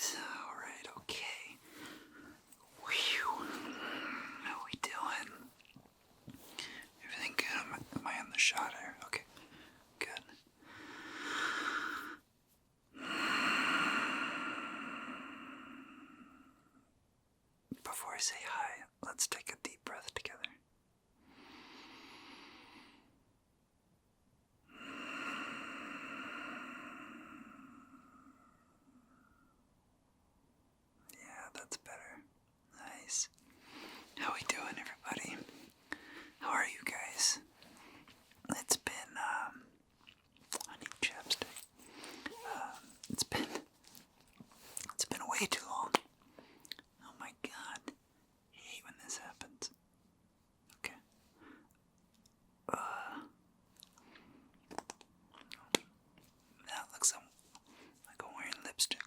Alright, okay. Whew. How we doing? Everything good? Am I on the shot here? Okay, good. Before I say hi, let's take a deep breath together. Yeah, that's better. Nice. How we doing, everybody? How are you guys? It's been, I need chapstick. It's been way too long. Oh my god. I hate when this happens. Okay. That looks like I'm wearing lipstick.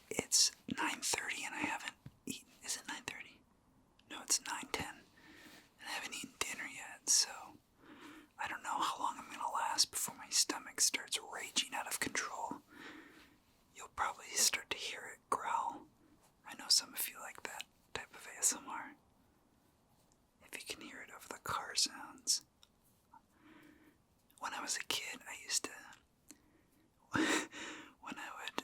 It's 9:30 and I haven't eaten. Is it 9:30? No, it's 9:10. And I haven't eaten dinner yet, so I don't know how long I'm gonna last before my stomach starts raging out of control. You'll probably start to hear it growl. I know some of you like that type of ASMR. If you can hear it over the car sounds. When I was a kid, I used to, when I would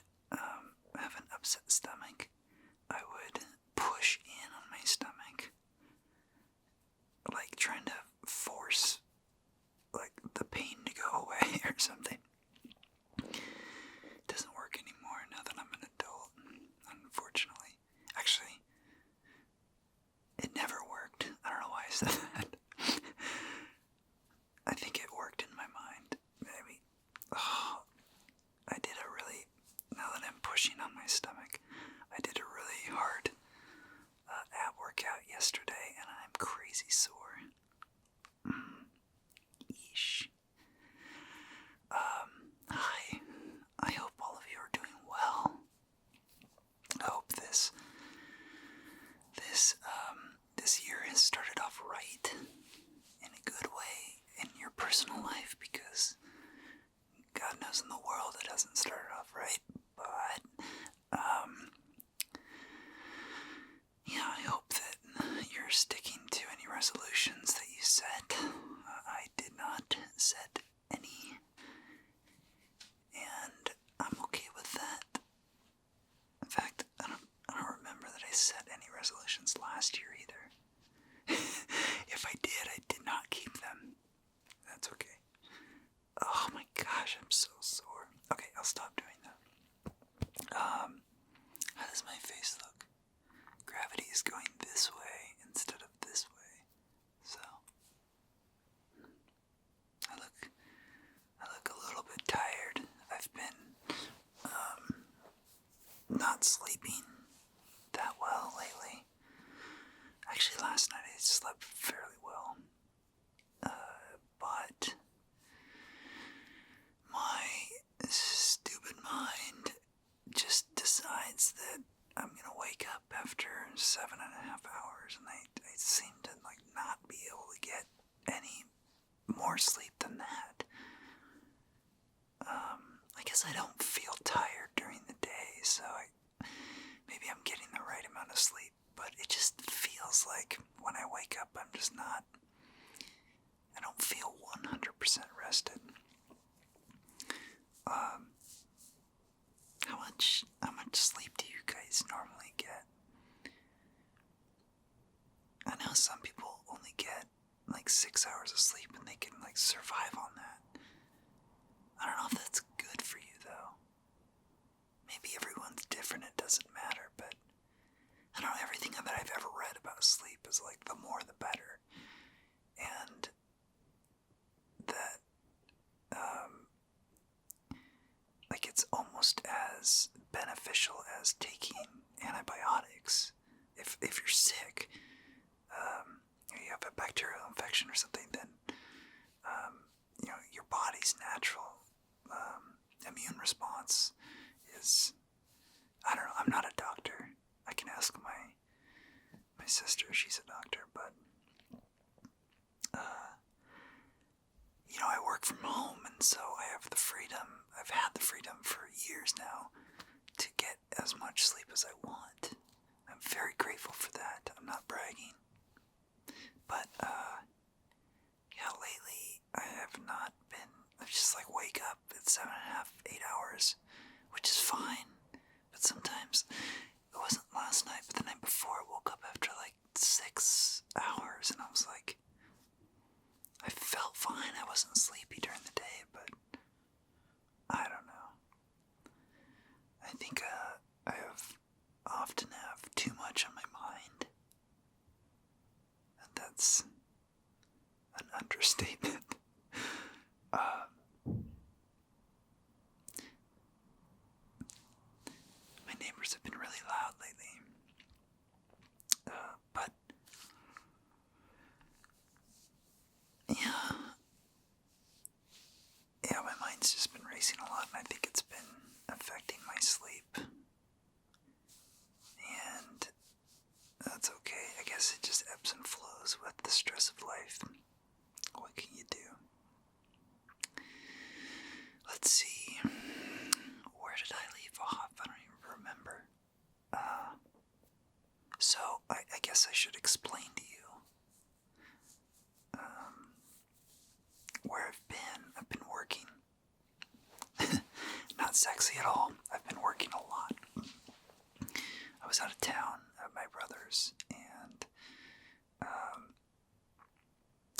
have an upset stomach, I would push in on my stomach, like trying to force like the pain to go away or something. It doesn't work anymore now that I'm an adult, unfortunately. Actually, it never worked. I don't know why I said that. I think it worked in my mind. Maybe. Oh, I did a really, now that I'm pushing on my stomach, I did a really hard ab workout yesterday and I'm crazy sore. Yeesh. Hi. I hope all of you are doing well. I hope this year has started off right in a good way in your personal life, because God knows in the world it hasn't started off right, but yeah, I hope that you're sticking to any resolutions that you set. I did not set any, and I'm okay with that. In fact, I don't remember that I set any resolutions last year either. If I did not keep them. That's okay. Oh my gosh, I'm so sore. Okay, I'll stop doing that. How does my face look? Gravity is going this way instead of this way. So I look a little bit tired. I've been not sleeping that well lately. Actually, last night I slept fairly well. But my stupid mind just decides that I'm gonna wake up after 7.5 hours, and I seem to not be able to get any more sleep than that. I guess I don't feel tired during the day, so maybe I'm getting the right amount of sleep, but it just feels like when I wake up I don't feel 100% rested. How much sleep do you guys normally get? I know some people only get 6 hours of sleep and they can survive on that. I don't know if that's good for you though. Maybe everyone's different, it doesn't matter, but I don't know, everything that I've ever read about sleep is the more the better. And that it's almost as beneficial as taking antibiotics. If you're sick, you have a bacterial infection or something, then your body's natural immune response is, I don't know, I'm not a doctor. I can ask my sister, she's a doctor, but I work from home, and so I have the freedom. I've had the freedom for years now to get as much sleep as I want. I'm very grateful for that. I'm not bragging. But, yeah, lately I have not been, I just like wake up at 7.5, 8 hours, which is fine. But sometimes, it wasn't last night, but the night before I woke up after like 6 hours, and I was like, I felt fine. I wasn't sleepy during the day, but I don't know. I think I often have too much on my mind, and that's an understatement. My neighbors have been really loud lately, but yeah, my mind's just been racing a lot, and I think it's been affecting my sleep. And that's okay. I guess it just ebbs and flows with the stress of life. What can you do? Let's see. Where did I leave off? I don't even remember. So, I guess I should explain to you where I've been. I've been working. Not sexy at all. I've been working a lot. I was out of town at my brother's, and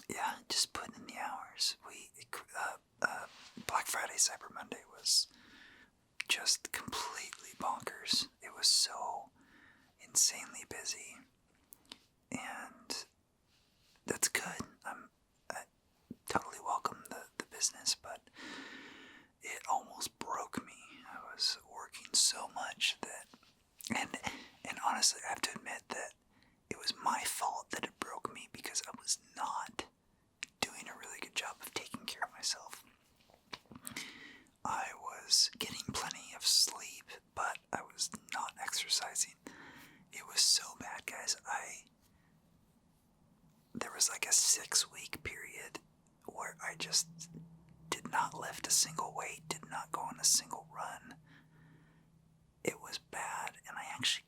yeah, just putting in the hours. Black Friday, Cyber Monday was just completely bonkers. It was so insanely busy, and that's good. I totally welcome the business, but it almost broke me. I was working so much that, and honestly, I have to admit that it was my fault that it broke me, because I was not doing a really good job of taking care of myself. I was getting plenty of sleep, but I was not exercising. It was so bad, guys. There was like a 6-week period where I just did not lift a single weight, did not go on a single run. It was bad, and I actually,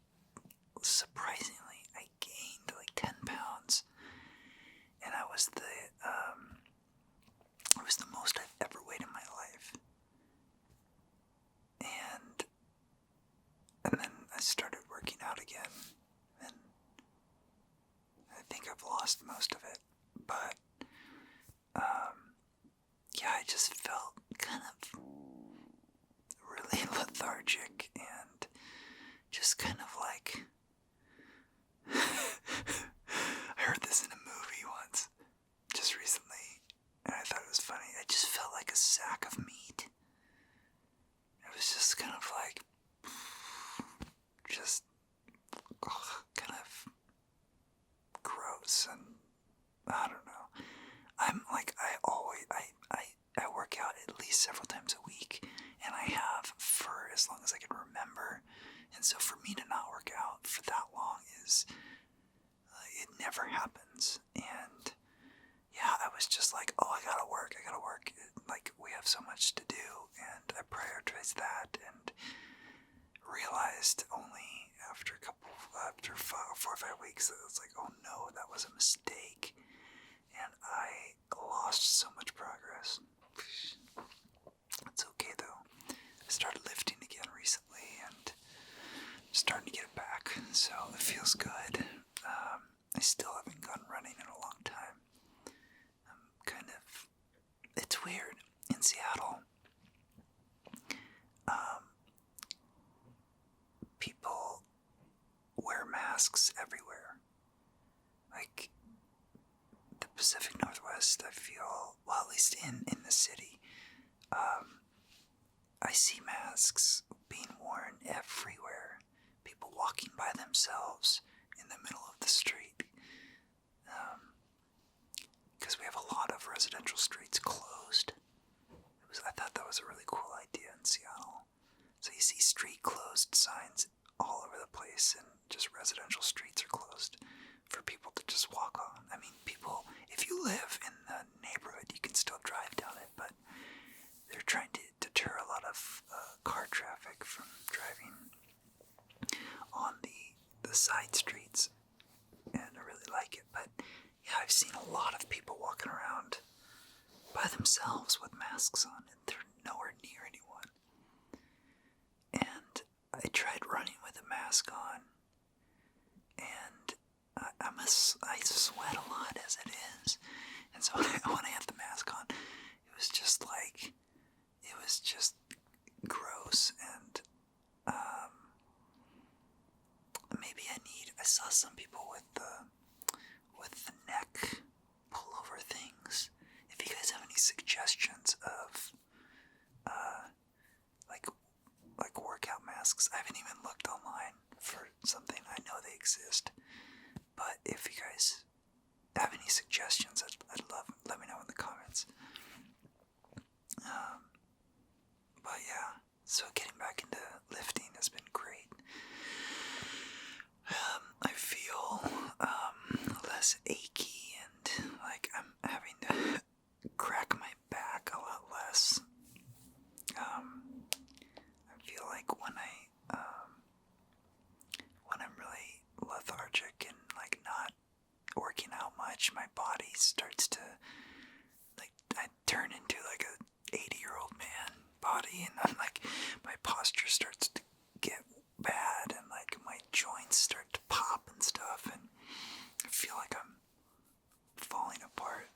surprisingly, I gained like 10 pounds, and it was the most I've ever weighed in my life. And then I started working out again, and I think I've lost most of it, but yeah, I just felt kind of really lethargic, and just kind of like, I heard this in a movie once, just recently, and I thought it was funny. I just felt like a sack of meat. It was just kind of like, just kind of gross, and I don't know. I'm like, I work out at least several times a week, and I have for as long as I can remember, and so for me to not work out for that long is, it never happens. And yeah, I was just like, oh, I gotta work, like, we have so much to do, and I prioritized that, and realized only after 4 or 5 weeks that it was like, oh no, that was a mistake, and I lost so much progress. It's okay though. I started lifting again recently, and I'm starting to get it back, so it feels good. I still haven't gone running in a long time. It's weird. In Seattle, people wear masks everywhere. Like, the Pacific Northwest, I feel, well, at least in the city, I see masks being worn everywhere. People walking by themselves in the middle of the street. Because we have a lot of residential streets closed. I thought that was a really cool idea in Seattle. So you see street closed signs all over the place, and just residential streets are closed for people to just walk on. I mean, people, if you live in the neighborhood, you can still drive down I've seen a lot of people walking around by themselves with masks on, and they're nowhere near anyone. And I tried running with a mask on, and I sweat a lot as it is. And so when I had the mask on, it was just gross. And maybe I saw some people with the neck pullover things. If you guys have any suggestions of like workout masks, I haven't even looked online for something. I know they exist, but if you guys have any suggestions, I'd love, let me know in the comments. But yeah, so getting back into lifting has been great. I feel less achy, and like I'm having to crack my back a lot less. I feel like when I'm really lethargic and like not working out much, my body starts to, like, I turn into like a 80-year-old man body, and I'm like, my posture starts to get bad, and like my joints start to pop and stuff, and I feel like I'm falling apart.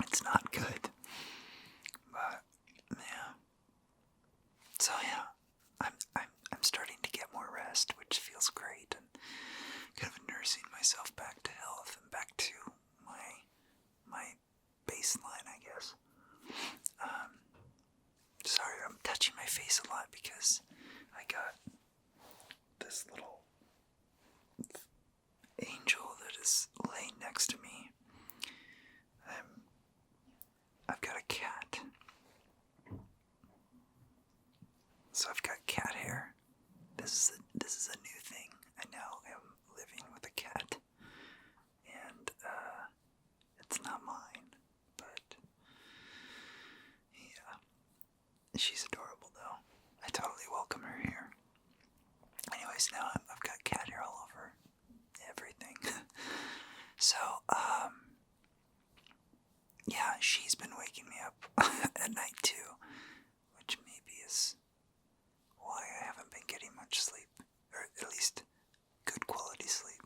It's not good, but yeah. So yeah, I'm starting to get more rest, which feels great, and kind of nursing myself back to health and back to my baseline, I guess. Sorry, I'm touching my face a lot because I got this little angel that is laying next to me. I've got a cat. So I've got cat hair. This is a new thing. I now am living with a cat, and it's not mine, but yeah, she's adorable though. I totally welcome her here. Anyways, now I've got cat hair all over everything. So yeah, she's been waking me up at night too, which maybe is why I haven't been getting much sleep, or at least good quality sleep.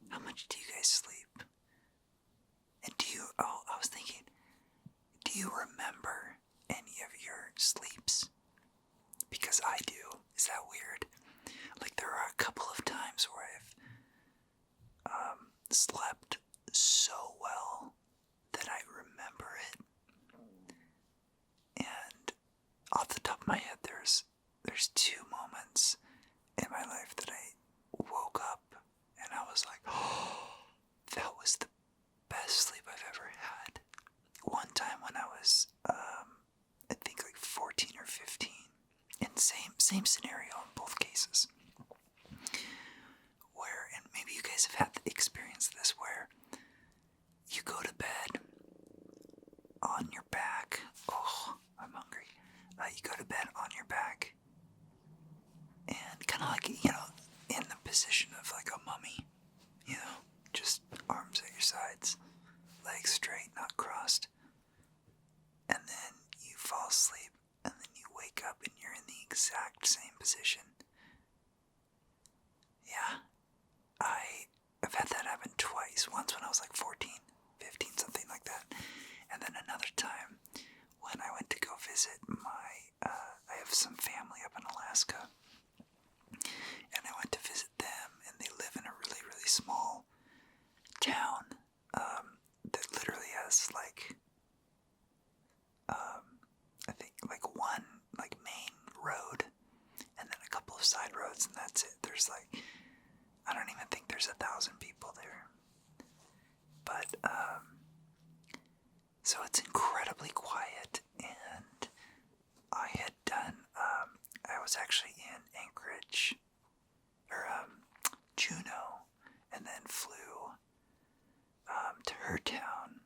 How much do you guys sleep? And I was thinking, do you remember any of your sleeps? Because I do. Is that weird? Like, there are a couple of times where I've slept so well that I remember it. And off the top of my head, there's 2 moments in my life that I woke up and I was like, oh, that was the best sleep I've ever had. One time when I was, I think like 14 or 15, and same scenario in both cases, where, and maybe you guys have had experienced this, where you go to bed on your back. Oh, I'm hungry. You go to bed on your back, and kind of like, in the position of like a mummy, just arms at your sides, legs straight, not crossed, and then you fall asleep, and then you wake up and you're in the exact same position. Yeah, I've had that happen twice. Once when I was like 14, 15, something like that, and then another time when I went to go visit I have some family up in Alaska, and I went to visit them, and they live in a really, really small town that literally has like, I think like one like main road, and then a couple of side roads, and that's it. There's like, I don't even think there's 1,000 people there, but so it's incredibly quiet. And I had done, I was actually in Anchorage, or Juneau, and then flew to her town,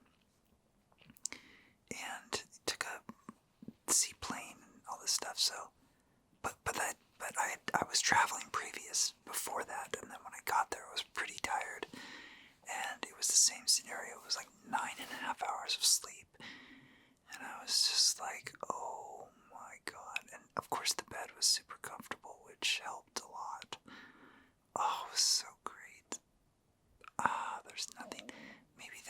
and took a seaplane and all this stuff. So, but I was traveling before that, and then when I got there, I was pretty tired,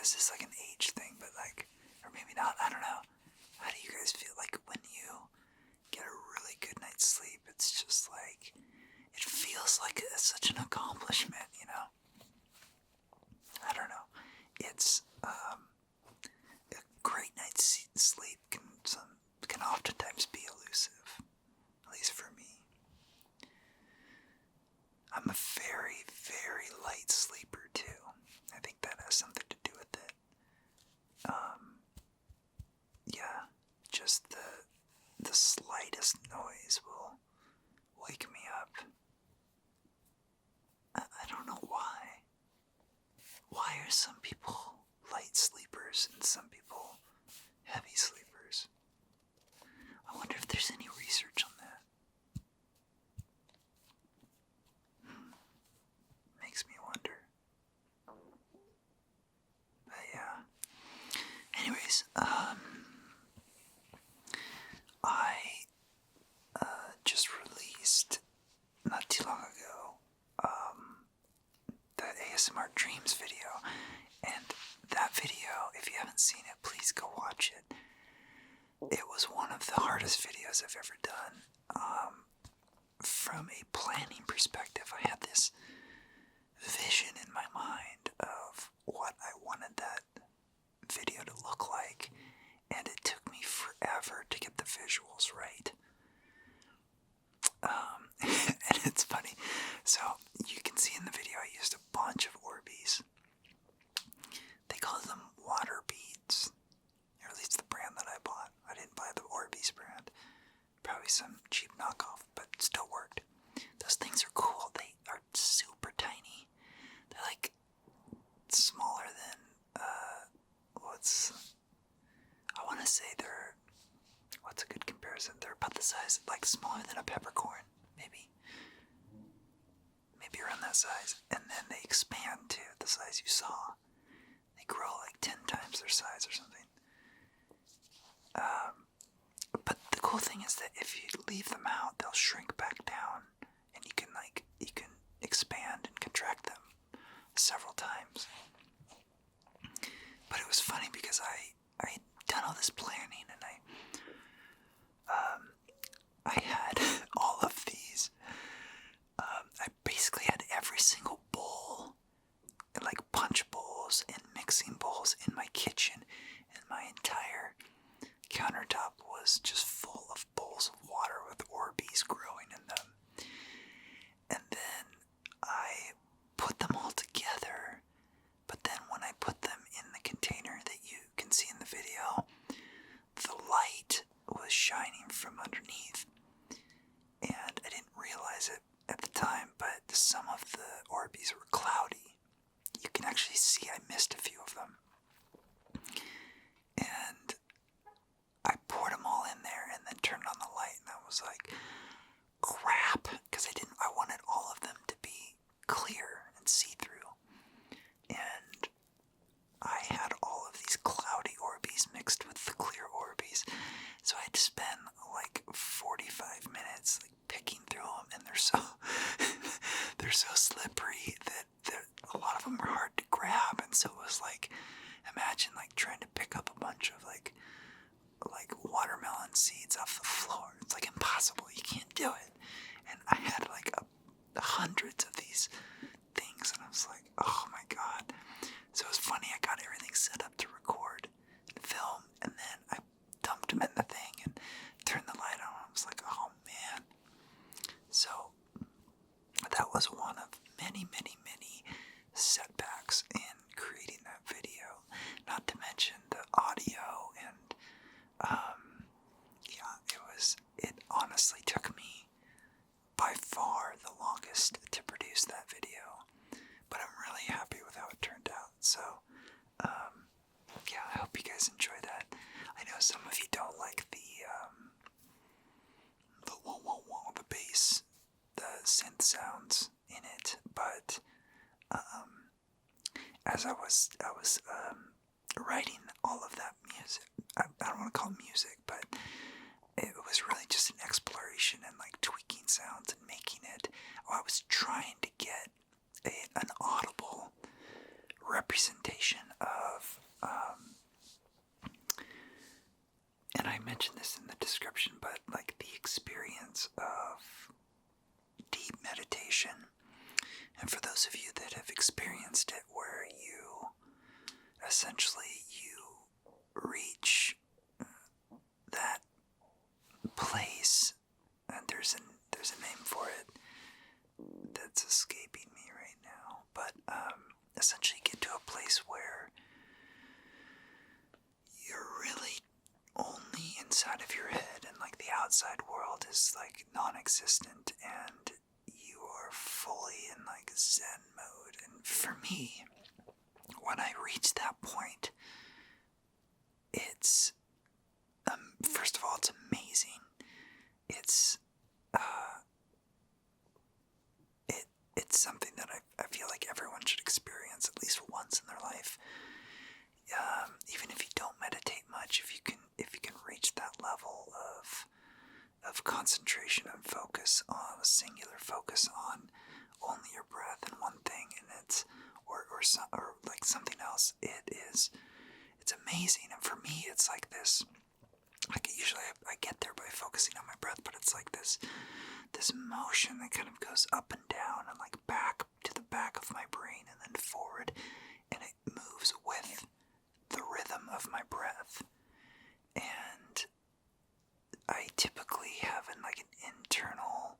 is this like an age thing, but like, or maybe not, I don't know. How do you guys feel like when you get a really good night's sleep? It's just like, it feels like such an accomplishment, you know? I don't know. It's, a great night's sleep can oftentimes be elusive, at least for me. I'm a very, very light sleeper too. I think that has something to do with it. Yeah, just the slightest noise will wake me up. I don't know why. Why are some people light sleepers and some people heavy sleepers? I wonder if there's any research on that. Makes me wonder. But yeah. Anyways, I just released not too long ago the ASMR Dreams video, and that video, if you haven't seen it, please go watch it. It was one of the hardest videos I've ever done. From a planning perspective, I had this vision in my mind of what I wanted that video to look like, and it took me forever to get the visuals right. And it's funny. So you can see in the video I used a bunch of Orbeez. They call them water beads, or at least the brand that I bought. I didn't buy the Orbeez brand. Probably some cheap knockoff, but it still worked. Those things are cool. They are super tiny. They're like smaller than I want to say what's a good comparison? They're about the size, like smaller than a peppercorn, maybe around that size, and then they expand to the size you saw. They grow like 10 times their size or something. But the cool thing is that if you leave them out, they'll shrink back down, and you can expand and contract them several times. But it was funny because I had done all this planning, and I had all of these. I basically had every single bowl, like punch bowls and mixing bowls in my kitchen, and my entire countertop was just full of bowls of water with Orbeez growing in them. And then I put them all together, but then when I put them in the container that you can see in the video, the light was shining from underneath, and I didn't realize it at the time, but some of the Orbeez were cloudy. You can actually see I missed a few of them. And I poured them all in there and then turned on the light, and I was like, crap, because I wanted all of them to be clear and see-through. And I had all of these cloudy Orbeez mixed with the clear Orbeez, so I had to spend like 45 minutes picking through them, and they're so slippery that a lot of them are hard to grab. And so it was like, imagine trying to pick up a bunch of like watermelon seeds off the floor. It's like impossible. You can't do it. And I had hundreds of these things, and I was like, oh my god. So it was funny. I got everything set up to record and film, and then I dumped them in the thing and turned the light on. I was like, oh man. So that was one of many, many, many setbacks in creating that video. Not to mention the audio, and it honestly took me by far the longest to produce that video. But I'm really happy with how it turned out. So, yeah, I hope you guys enjoy that. I know some of you don't like the wah wah wah, the bass, the synth sounds in it, but as I was writing all of that music, I don't want to call it music, but it was really just an exploration and tweaking sounds and making it. I was trying to get an audible representation of mention this in the description, but like the experience of deep meditation, and for those of you that have experienced it, where you essentially reach that place, and there's a name for it that's escaping me right now, but essentially get to a place where you're really only inside of your head, and like the outside world is like non-existent, and you are fully in like Zen mode. And for me, when I reach that point, it's first of all, it's amazing. It's it's something that I feel like everyone should experience at least once in their life. Even if you don't meditate much, if you can reach that level of concentration and focus on a singular focus on only your breath and one thing, and it's or like something else, it's amazing. And for me, it's like this. Like usually I get there by focusing on my breath, but it's like this motion that kind of goes up and down and like back to the back of my brain and then forward, and it moves with the rhythm of my breath. And I typically have like an internal,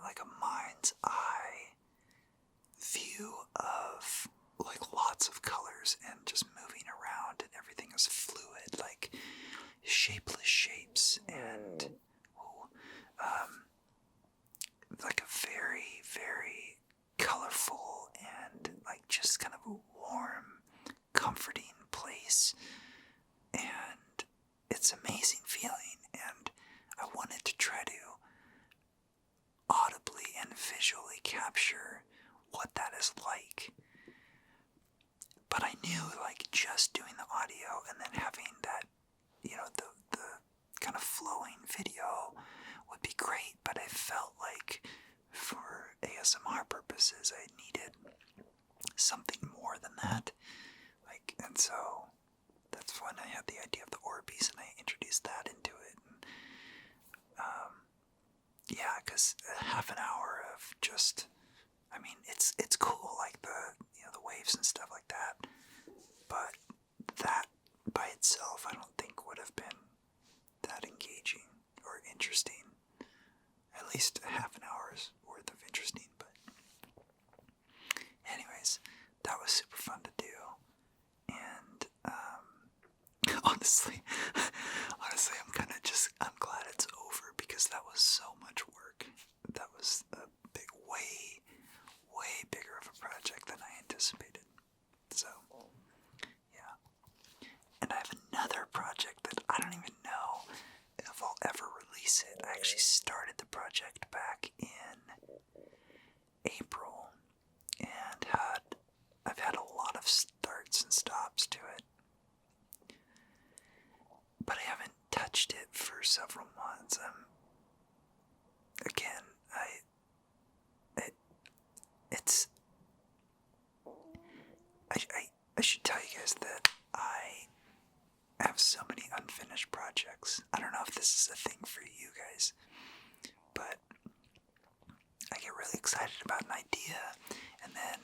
like a mind's eye view of like lots of colors and just moving around, and everything is fluid, like shapeless shapes, and like a very, very colorful and like just kind of a warm, comforting place. And it's an amazing feeling, and I wanted to try to audibly and visually capture what that is like. But I knew like just doing the audio and then having that, the kind of flowing video would be great, but I felt like for ASMR purposes I needed something more than that. Like, and so that's when I had the idea of the Orbeez, and I introduced that into it. And, yeah, because half an hour of just, I mean, it's cool, like the waves and stuff like that, but that by itself I don't think would have been that engaging or interesting. At least half an hour's worth of interesting, but anyways, that was super fun to do. And honestly, I'm glad it's over, because that was so much work. That was a big, way bigger of a project than I anticipated. So, yeah. And I have another project that I don't even know if I'll ever release it. I actually started the project back in April, and I've had a lot of starts and stops to it, but I haven't touched it for several months. Again, I should tell you guys that I have so many unfinished projects. I don't know if this is a thing for you guys, but I get really excited about an idea, and then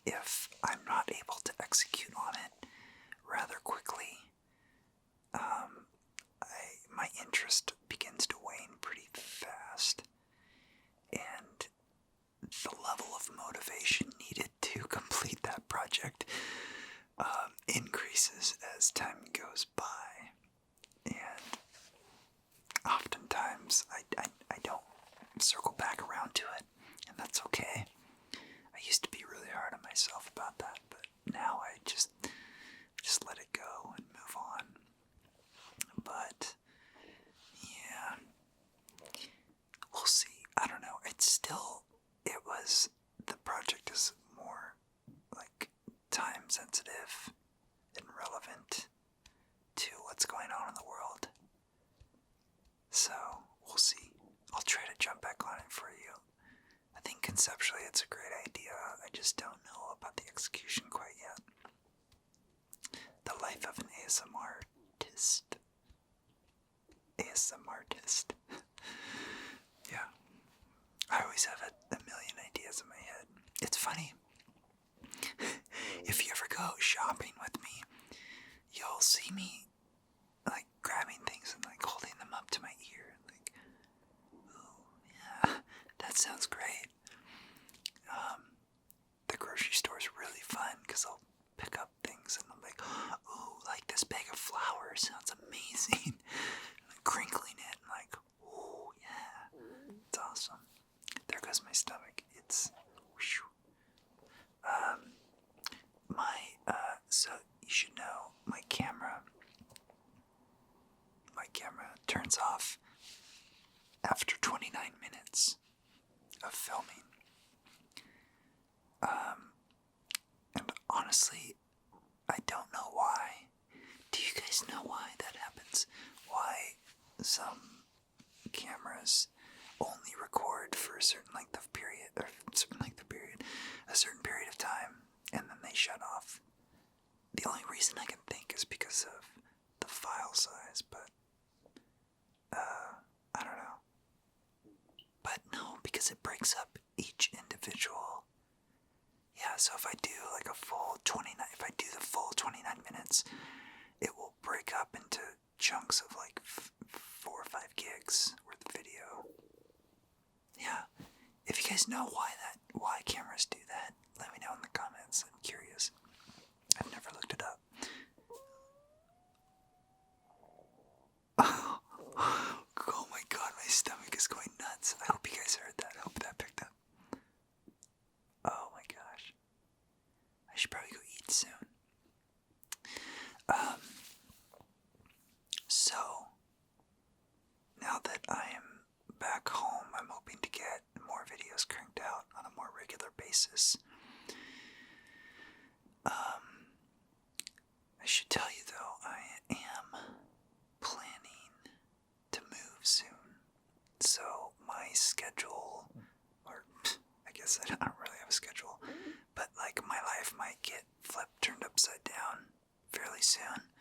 if I'm not able to execute on it rather quickly, my interest begins to wane pretty fast, and the level of motivation needed to complete that project increases as time goes by. And oftentimes I don't circle back around to it, and that's okay. I used to be really hard on myself about that, but now I just let it go and move on. But yeah, we'll see. I don't know. The project is more like time sensitive and relevant to what's going on in the world. So we'll see. I'll try to jump back on it for you. I think conceptually it's a great idea. I just don't know about the execution quite yet. The life of an ASMR artist. ASM artist. Yeah. I always have a million ideas in my head. It's funny. If you ever go shopping with me, you'll see me like grabbing things and like holding them up to my ear. Like, ooh, yeah, that sounds great. The grocery store is really fun because I'll pick up things and I'm like, ooh, like this bag of flour sounds amazing. And like crinkling it and like, ooh, yeah, it's awesome. There goes my stomach. It's, whoosh. So you should know my camera turns off after 29 minutes of filming. And honestly, I don't know why. Do you guys know why that happens? Why some cameras only record for a certain length of period, a certain period of time, and then they shut off? The only reason I can think is because of the file size, but I don't know. But no, because it breaks up each individual. Yeah, so if I do like if I do the full 29 minutes, it will break up into chunks of like 4 or 5 gigs worth of video. Yeah, if you guys know why cameras do that, let me know in the comments. I'm curious. I've never looked it up. Oh my god, my stomach is going nuts. I hope you guys heard that. I hope that picked up. Oh my gosh. I should probably go eat soon. So, now that I am back home, I'm hoping to get more videos cranked out on a more regular basis. I should tell you though, I am planning to move soon. So my schedule, or I guess I don't really have a schedule, but like my life might get turned upside down fairly soon.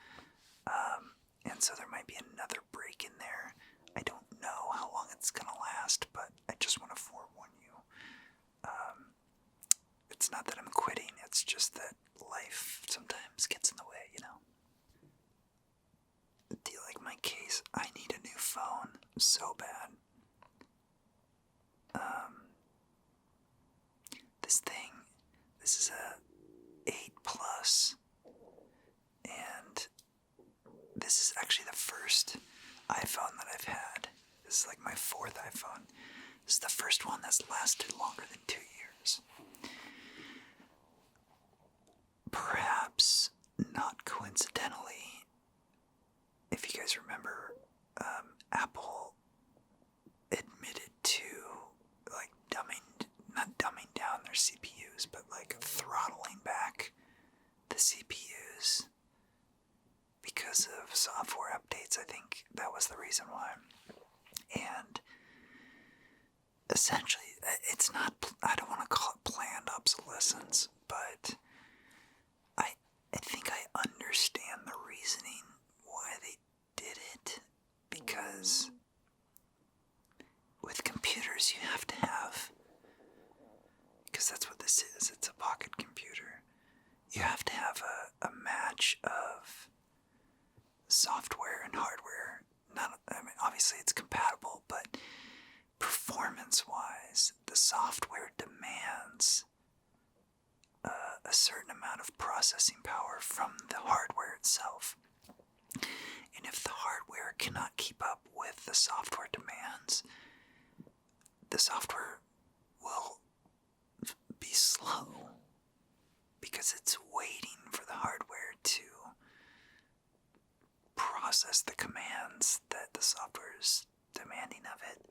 And so there might be another break in there. I don't know how long it's gonna last, but I just want to forewarn you. It's not that I'm quitting, it's just that life sometimes gets in the way, you know? Do you like my case? I need a new phone so bad. This is a 8 Plus, and this is actually the first iPhone that I've had. This is like my 4th iPhone. This is the first one that's lasted longer than 2 years. Perhaps not coincidentally, if you guys remember, Apple admitted to like not dumbing down their CPUs, but like throttling back the CPUs because of software updates. I think that was the reason why. And essentially, it's not, I don't want to call it planned obsolescence, but I think I understand the reasoning why they did it, because with computers you have to have, because that's what this is, it's a pocket computer, you have to have a match of software and hardware. Obviously it's compatible, but performance-wise, the software demands a certain amount of processing power from the hardware itself. And if the hardware cannot keep up with the software demands, the software will be slow because it's waiting for the hardware to process the commands that the software is demanding of it.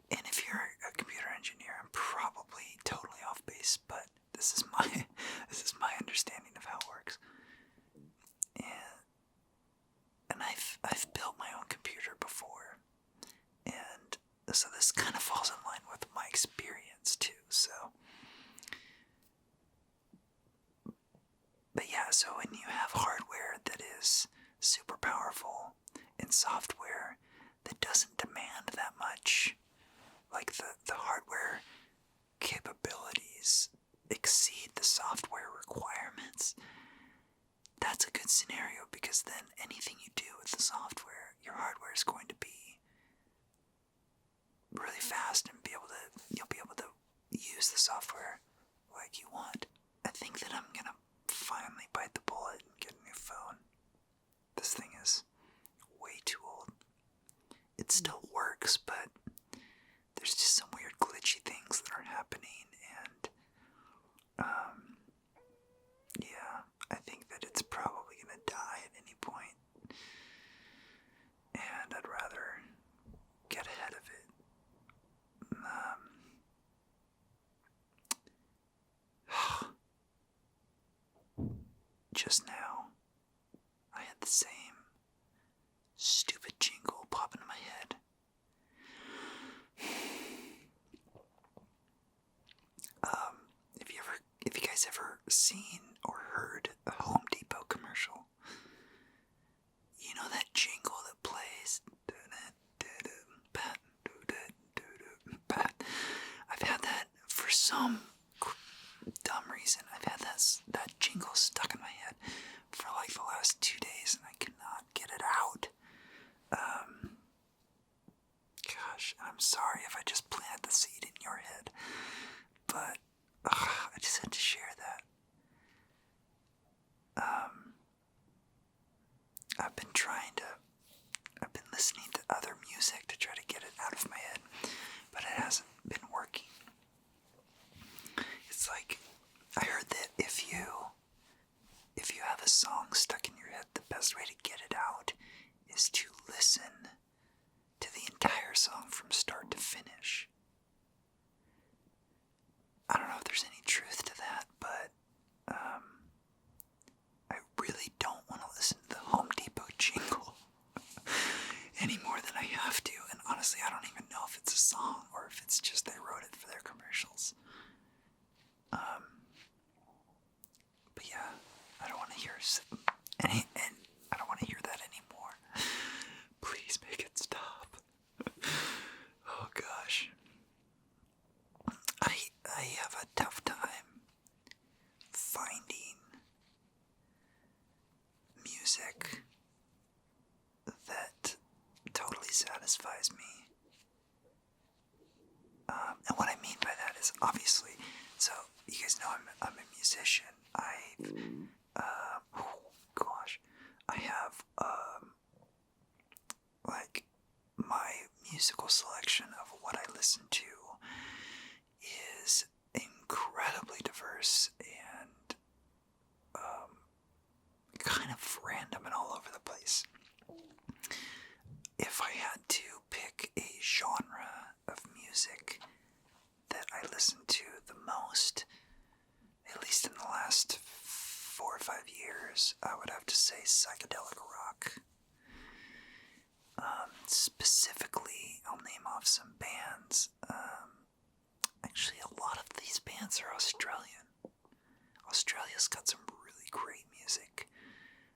And if you're a computer engineer, I'm probably totally off base, but this is my understanding of how it works. And I've built my own computer before, and so this kind of falls in line with my experience too. But yeah, so when you have hardware that is super powerful and software that doesn't demand that much. Like the hardware capabilities exceed the software requirements. That's a good scenario, because then anything you do with the software, your hardware is going to be really fast, and you'll be able to use the software like you want. I think that I'm gonna finally bite the bullet and get a new phone. This thing is way too old. It still works, but there's just some weird glitchy things that are happening, and yeah, I think that it's probably gonna die at any point, and I'd rather get ahead of it. Just now, I had the same stupid jingle pop into my head. Have you guys ever seen or heard a Home Depot commercial? You know that jingle that plays? I've had that for some dumb reason. I've had that jingle stuck in my head for like the last 2 days, and I cannot get it out. Gosh, I'm sorry if I just planted the seed in your head, but I just had to share that. I've been listening to other music to try to get it out of my head, but it hasn't been working. It's like, I heard that if you have a song stuck in your head, the best way to get it out is to listen to the entire song from start to finish. I don't know if there's any truth to that, but I really don't want to listen to the Home Depot jingle any more than I have to. And honestly, I don't even know if it's a song or if it's just they wrote it for their commercials. But yeah, I don't want to hear and I don't want to hear that anymore. Please make it stop. Oh gosh. I have a tough time finding music that totally satisfies me. And what I mean by that is, obviously, so you guys know I'm a musician. I have like my musical selection of what I listen to is incredibly diverse and kind of random and all over the place. If I had to pick a genre of music that I listen to the most, at least in the last 4 or 5 years, I would have to say psychedelic rock. Specifically, I'll name off some bands. Actually, a lot of these bands are Australian. Australia's got some really great music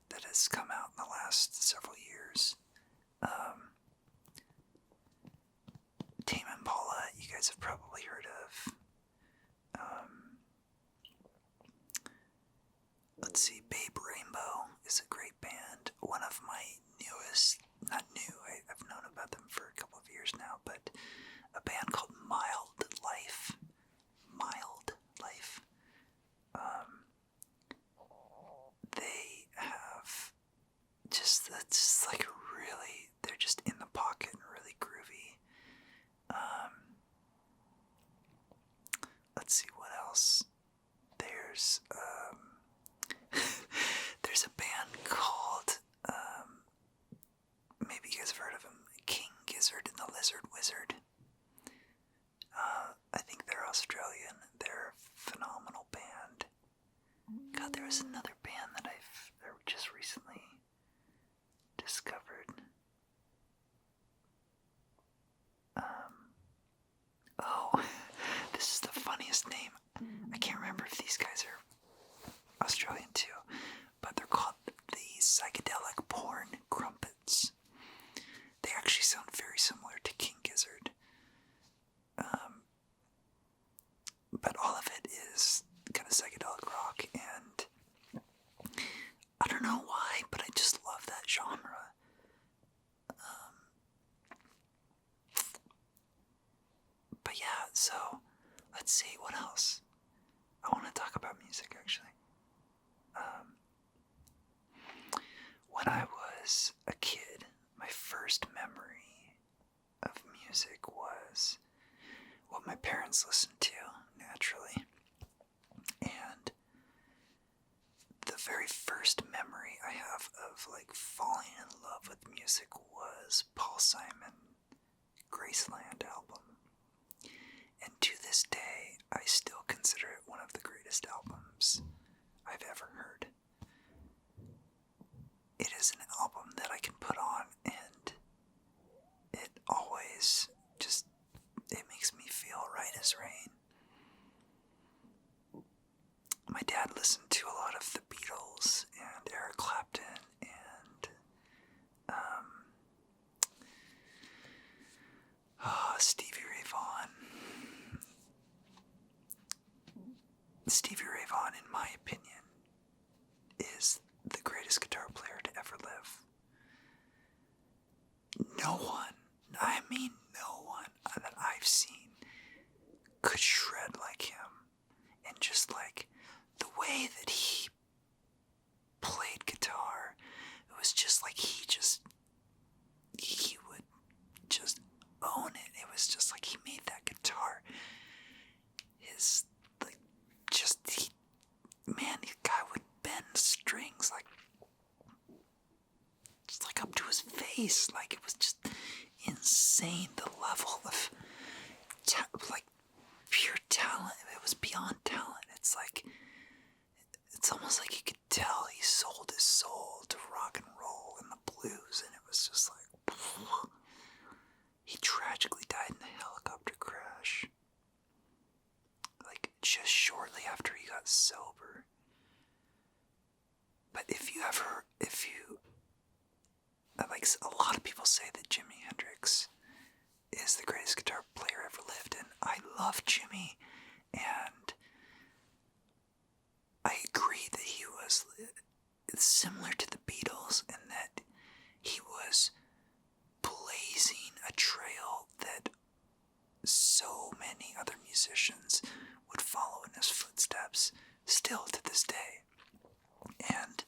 that has come out in the last several years. Tame Impala, you guys have probably heard of. Let's see, Babe Rainbow is a great band. One of my newest, not new, I've known about them for a couple of years now, but a band called Mild Life. They have just like really, they're just in the pocket and really groovy. Let's see what else. There's there's a band called maybe you guys have heard of them, King Gizzard and the Lizard Wizard. I think they're Australian. They're a phenomenal band. God, there was another band that I've just recently discovered. This is the funniest name. I can't remember if these guys are Australian too, but they're called the Psychedelic Porn Crumpets. They actually sound very first memory I have of like falling in love with music was Paul Simon Graceland album. And to this day, I still consider it one of the greatest albums I've ever heard. It is an album that I can put on and it always just, it makes me feel right as rain. My dad listened to a lot of the Beatles and Eric Clapton and Stevie Ray Vaughan. Stevie Ray Vaughan, in my opinion, is the greatest guitar player to ever live. No one that I've seen could shred like him. And just like the way that he played guitar, it was just like he would just own it. It was just like he made that guitar his, like, the guy would bend strings like just like up to his face. Like, it was just insane, the level of like pure talent. It was beyond talent. It's almost like you could tell he sold his soul to rock and roll and the blues, and it was just like, he tragically died in a helicopter crash, like just shortly after he got sober. But like, a lot of people say that Jimi Hendrix is the greatest guitar player ever lived, and I love Jimi, and I agree that he was similar to the Beatles in that he was blazing a trail that so many other musicians would follow in his footsteps still to this day. And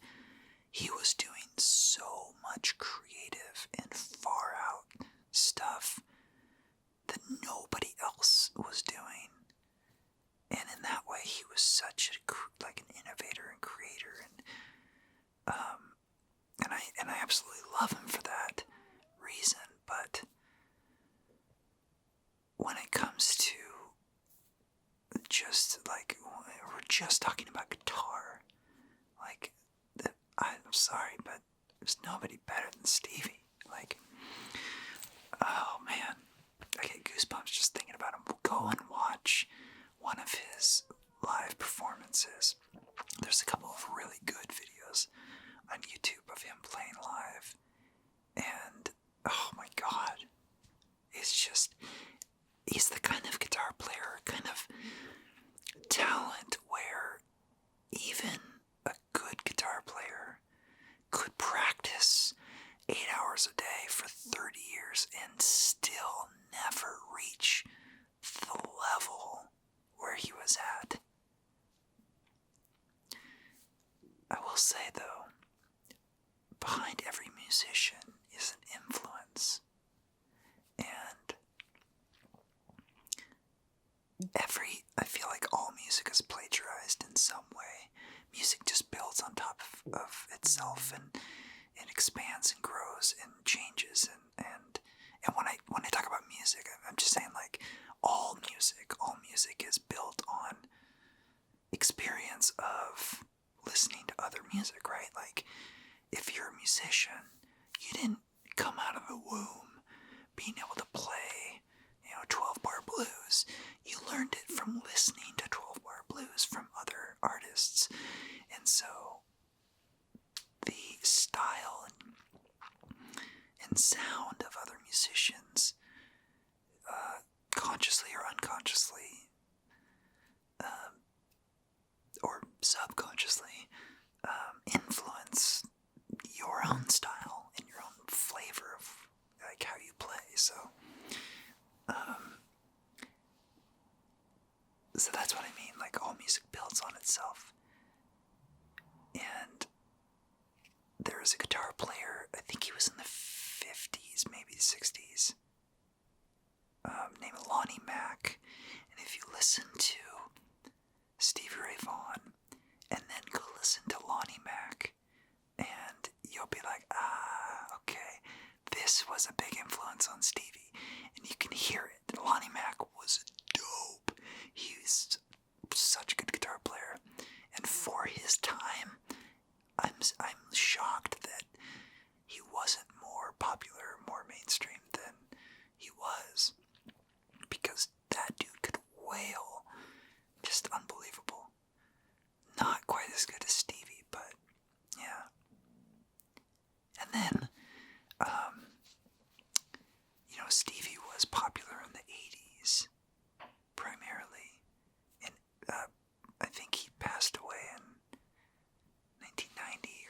he was doing so much creative and far out stuff that nobody else was doing. And in that way, he was such an innovator and creator, and I absolutely love him for that reason. But when it comes to just like, we're just talking about guitar, like, I'm sorry, but there's nobody better than Stevie. Like, oh man, I get goosebumps just thinking about him. Go and watch one of his live performances. There's a couple of really good videos on YouTube of him playing live, and oh my god, he's the kind of guitar player, kind of talent where even a good guitar player could practice 8 hours a day for 30 years and still never reach the level where he was at. I will say, though, behind every musician is an influence. And I feel like all music is plagiarized in some way. Music just builds on top of itself, and it expands and grows and changes. And when I talk about music, I'm just saying, like, all music is built on experience of listening to other music, right? Like, if you're a musician, you didn't come out of the womb being able to play, 12-bar blues. You learned it from listening to 12-bar blues from other artists. And so the style and sound of other musicians, consciously or unconsciously, or subconsciously, influence your own style and your own flavor of like how you play. So that's what I mean. Like, all music builds on itself. And there was a guitar player, I think he was in the 50s, maybe 60s, named Lonnie Mack. And if you listen to Stevie Ray Vaughan and then go listen to Lonnie Mack,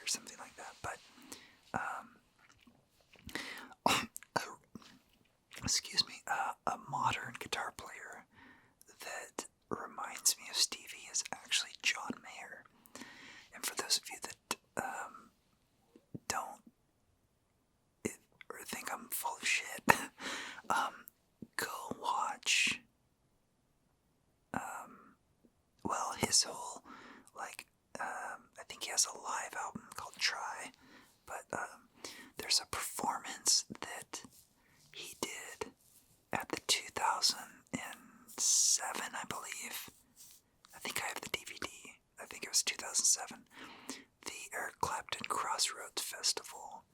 or something like that. But excuse me, a modern guitar player that reminds me of Stevie is actually John Mayer. And for those of you that don't or think I'm full of shit, go watch well, his whole, like, I think he has a live album called Try, but there's a performance that he did at the 2007, I believe. I think I have the DVD. I think it was 2007. The Eric Clapton Crossroads Festival.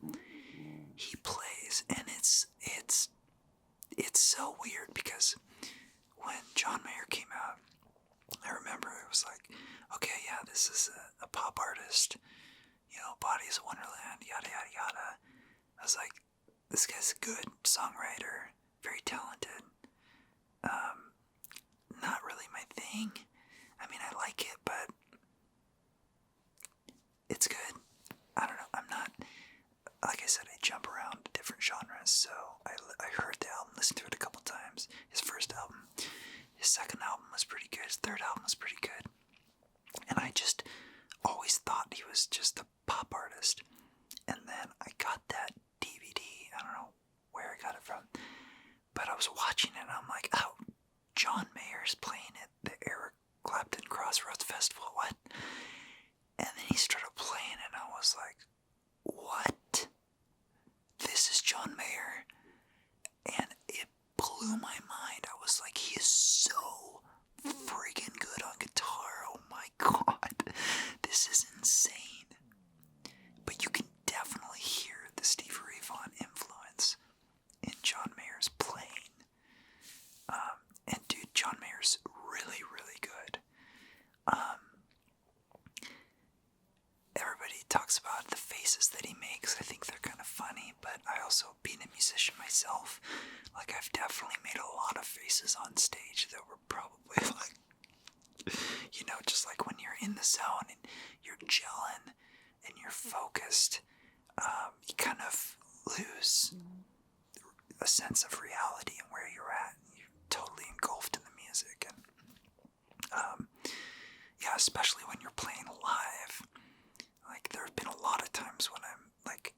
He plays, and it's so weird because when John Mayer came out, I remember it was like, okay, yeah, this is a pop artist, you know, Bodies of Wonderland, yada yada yada. I was like, this guy's a good songwriter, very talented. Not really my thing. I mean, I like it, but it's good. I don't know. I'm not, like I said, I jump around different genres, so I heard the album, listened to it a couple times. His first album, his second album was pretty good, his third album was pretty good. And I just always thought he was just a pop artist. And then I got that DVD, I don't know where I got it from, but I was watching it and I'm like, oh, John Mayer's playing at the Eric Clapton Crossroads Festival, what? And then he started playing and I was like, what? This is John Mayer? And it blew my mind. I was like, he is so freaking good on guitar. Oh my god. This is insane. But you can definitely hear the Stevie Ray Vaughan influence in John Mayer's playing. And dude, John Mayer's really, really good. Everybody talks about the faces that he makes. I think they're kind of funny, but I also, being a musician myself, like I've definitely made a lot of faces on stage that were probably like, you know, just like when you're in the zone and you're gelling and you're focused, you kind of lose a sense of reality and where you're at. You're totally engulfed in the music. And yeah, especially when you're playing live. Like, there have been a lot of times when I'm, like,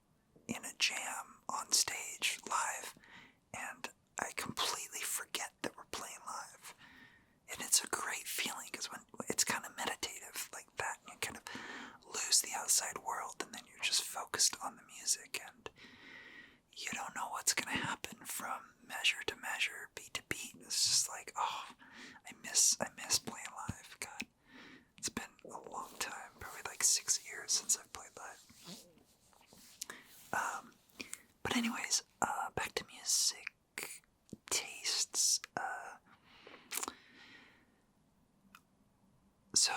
in a jam on stage live, and I completely forget that we're playing live. And it's a great feeling, because when it's kind of meditative like that, and you kind of lose the outside world, and then you're just focused on the music, and you don't know what's going to happen from measure to measure, beat to beat. It's just like, oh, I miss playing live. God, it's been a long time, probably like 6 years since I've played live. But anyways, back to music tastes. So,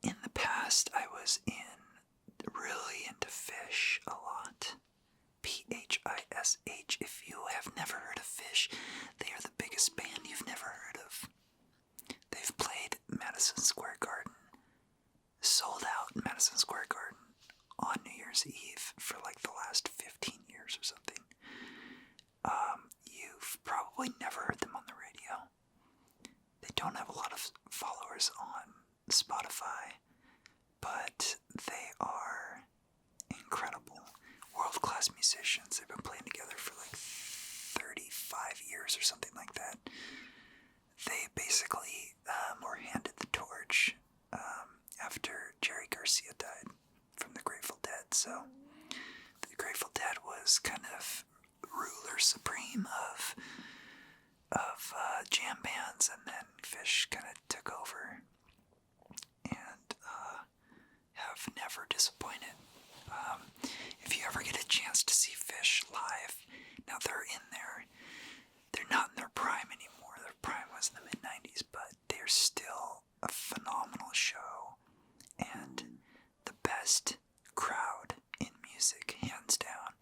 in the past, I was really into Phish a lot. Phish. If you have never heard of Phish, they are the biggest band you've never heard of. They've played Madison Square Garden, sold out Madison Square Garden on New Year's Eve for like the last 15 years or something. You've probably never heard them on the radio. They don't have a lot of followers on Spotify, but they are incredible. World-class musicians. They've been playing together for like 35 years or something like that. They basically were handed the torch after Jerry Garcia died from the Grateful Dead. So the Grateful Dead was kind of ruler supreme of jam bands, and then Phish kind of took over and have never disappointed. If you ever get a chance to see Phish live, now they're not in their prime anymore. Their prime was in the mid-90s, but they're still a phenomenal show and the best crowd in music, hands down.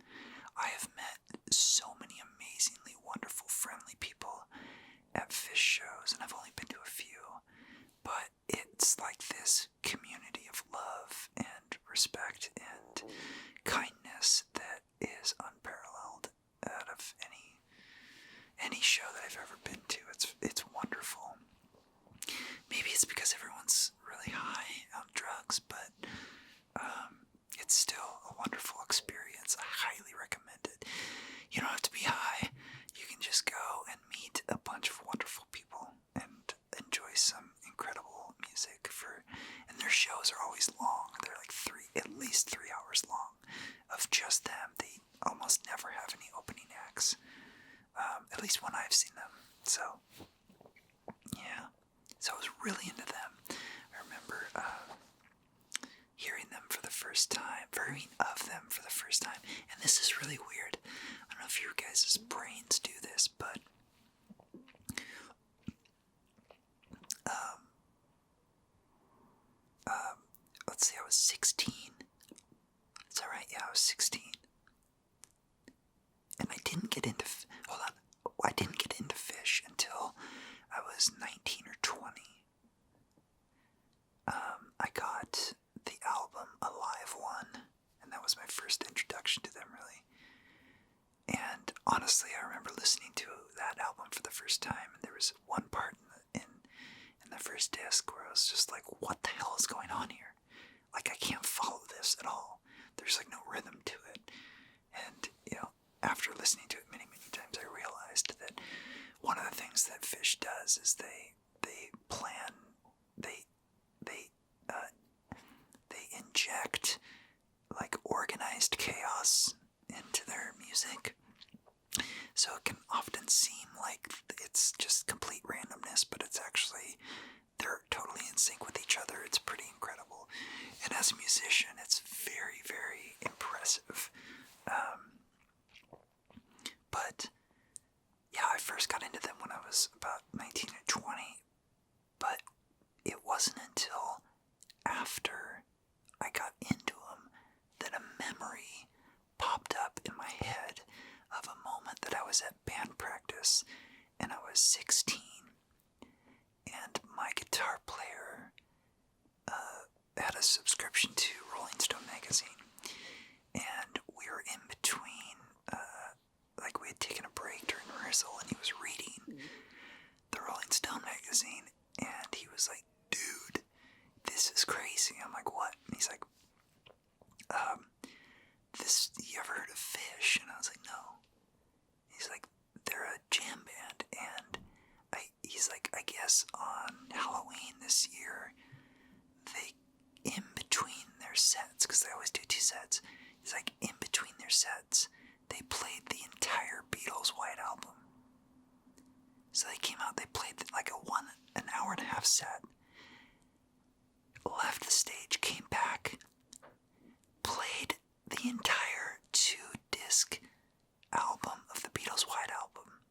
I have met so many amazingly wonderful, friendly people at Phish shows, and I've only been to a few, but it's like this community of love and respect songs, but it's still a wonderful experience. I highly recommend it. You don't have to be high. You can just go and meet a bunch of wonderful people and enjoy some incredible music. And their shows are always long. They're like at least 3 hours long of just them. They almost never have any opening acts, at least when I've seen them. So, yeah. So I was really into them. I remember hearing of them for the first time. And this is really weird. I don't know if your guys' brains do this, but let's see, I was 16. Is that right? Yeah, I was 16. And I didn't get into Phish until I was 19 or 20. I got the album Alive One, and that was my first introduction to them, really. And honestly, I remember listening to that album for the first time, and there was one part in the first disc where I was just like, what the hell is going on here? Like, I can't follow this at all. There's like no rhythm to it. And, after listening to it many, many times, I realized that one of the things that Phish does is they inject like organized chaos into their music. So it can often seem like it's just complete randomness, but it's actually, they're totally in sync with each other. It's pretty incredible. And as a musician, it's very, very impressive. But yeah, I first got into them when I was about 19 or 20, but it wasn't until after I got into them that a memory popped up in my head of a moment that I was at band practice, and I was 16, and my guitar player had a subscription to Rolling Stone magazine, and we were in between, we had taken a break during rehearsal, and he was reading the Rolling Stone magazine, and he was like, dude, this is crazy. I'm like, what? And he's like, you ever heard of Phish? And I was like, no. He's like, they're a jam band, and he's like, I guess on Halloween this year, they, in between their sets, because they always do 2 sets, he's like, in between their sets, they played the entire Beatles White Album. So they came out, they played like an hour and a half set, left the stage, came back, played the entire 2-disc album of the Beatles White Album,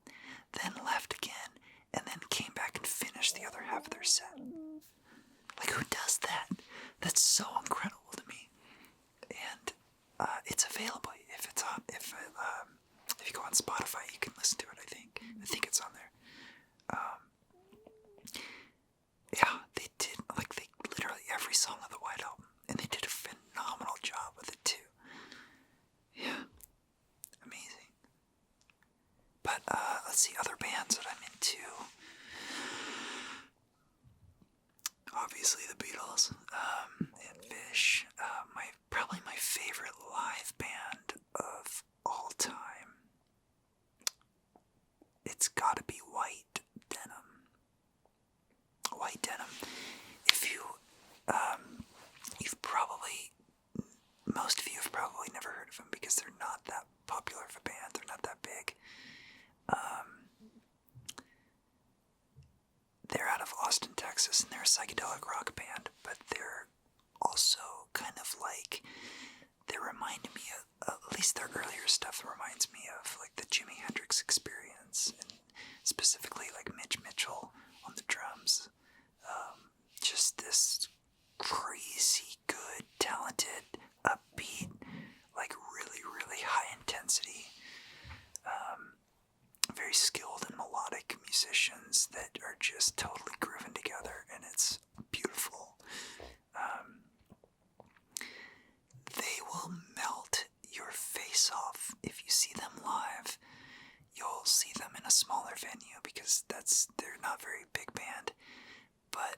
then left again, and then came back and finished the other half of their set. Like, who does that? That's so incredible to me. And it's available. If you go on Spotify, you can listen to it. I think it's on there. Yeah, they did literally every song of the White Album, and they did a phenomenal job with it too. Yeah, amazing. But let's see, other bands that I'm into. Obviously the Beatles, and Phish. Probably my favorite live band of all time. It's gotta be White Denim. White Denim. If most of you have probably never heard of them because they're not that popular of a band. They're not that big. They're out of Austin, Texas, and they're a psychedelic rock band, but they're also kind of like, they remind me of, at least their earlier stuff reminds me of like the Jimi Hendrix Experience, and specifically like Mitch Mitchell on the drums. Just this crazy good, talented, upbeat, like really, really high intensity, very skilled and melodic musicians that are just totally grooving together, and it's beautiful. They will melt your face off if you see them live. You'll see them in a smaller venue because they're not very big band, but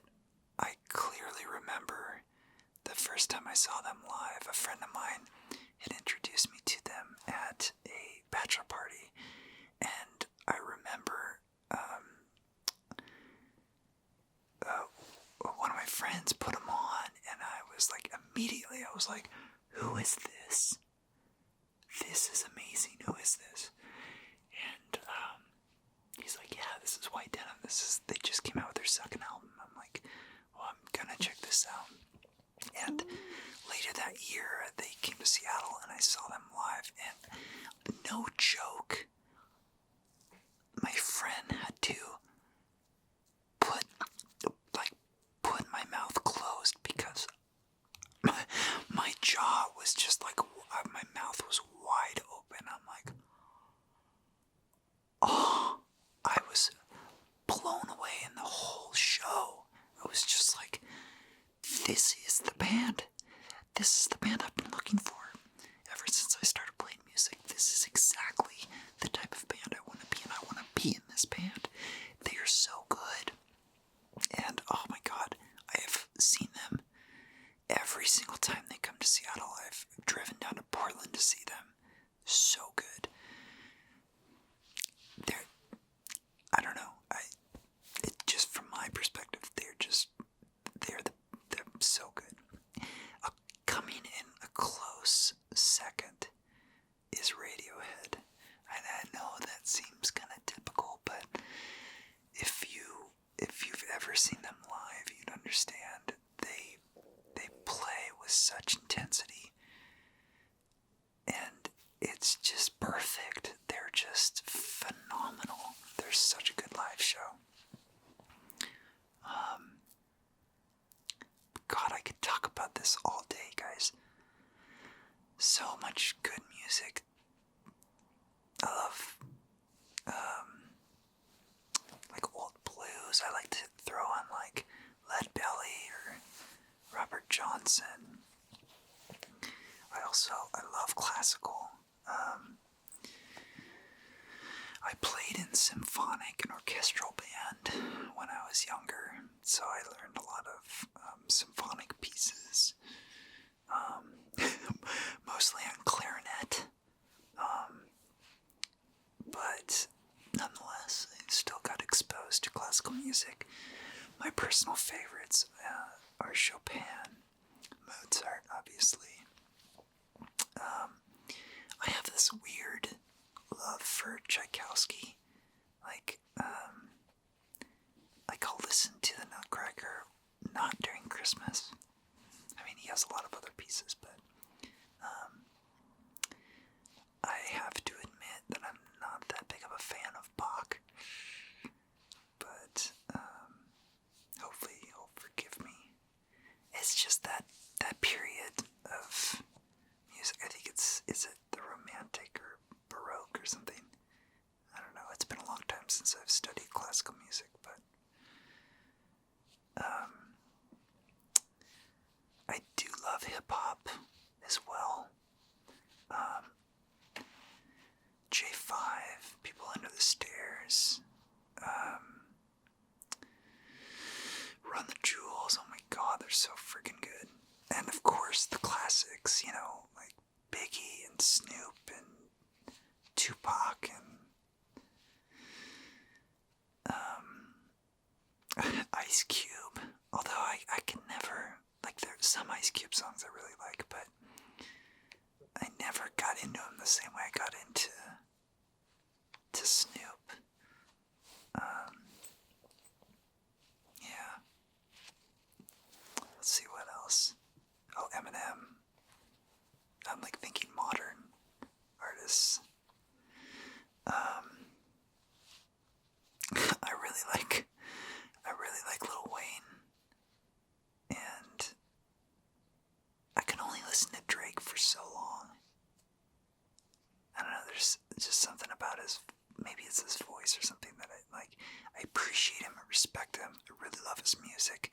I clearly remember the first time I saw them live, a friend of mine had introduced me to them at a bachelor party, and I remember one of my friends put them on, and I was like, immediately, I was like, who is this? This is amazing. Who is this? And he's like, yeah, this is White Denim. They just came out with their second album. I'm like, well, I'm gonna check this out. And later that year, they came to Seattle, and I saw them live. And no joke, my friend had to put my mouth closed because my jaw was just like, my mouth was wide open. I'm like, oh, I was blown away in the whole show. I was just like, this is the band. This is the band I've been looking for ever since I started playing music. This is exactly the type of band I want to be in. I want to be in this band. They are so good. And oh my God, I have seen them every single time they come to Seattle. I've driven down to Portland to see them. So good. I don't know. Just from my perspective, they're so good. Coming in a close second is Radiohead. And I know that seems kind of typical, but if you've ever seen them live, you'd understand they play with such intensity, and it's just perfect. They're just phenomenal. They're such a good live show. God, I could talk about this all day, guys. So much good music. I love like old blues. I like to throw on like Lead Belly or Robert Johnson. I love classical. I played in symphonic and orchestral band when I was younger, so I learned a lot of symphonic pieces, mostly on clarinet, but nonetheless, I still got exposed to classical music. My personal favorites are Chopin, Mozart, obviously. I have this weird love for Tchaikovsky. Like I'll listen to the Nutcracker not during Christmas. I mean, he has a lot of other pieces, but I have to admit that I'm not that big of a fan of Bach. But hopefully you'll forgive me. It's just that period of music. I think is it the Romantic or Baroque or something? I don't know. It's been a long time since I've studied classical music, but I do love hip-hop as well. J5, People Under the Stairs, Run the Jewels. Oh my God, they're so freaking good. And of course the classics, like Biggie and Snoop and Tupac and Ice Cube. Although I can never, there's some Ice Cube songs I really like, but I never got into them the same way I got into Snoop. Yeah. Let's see what else. Oh, Eminem. I'm thinking modern artists. I really like Lil Wayne, and I can only listen to Drake for so long. I don't know, there's just something about maybe it's his voice or something that I like. I appreciate him, I respect him, I really love his music,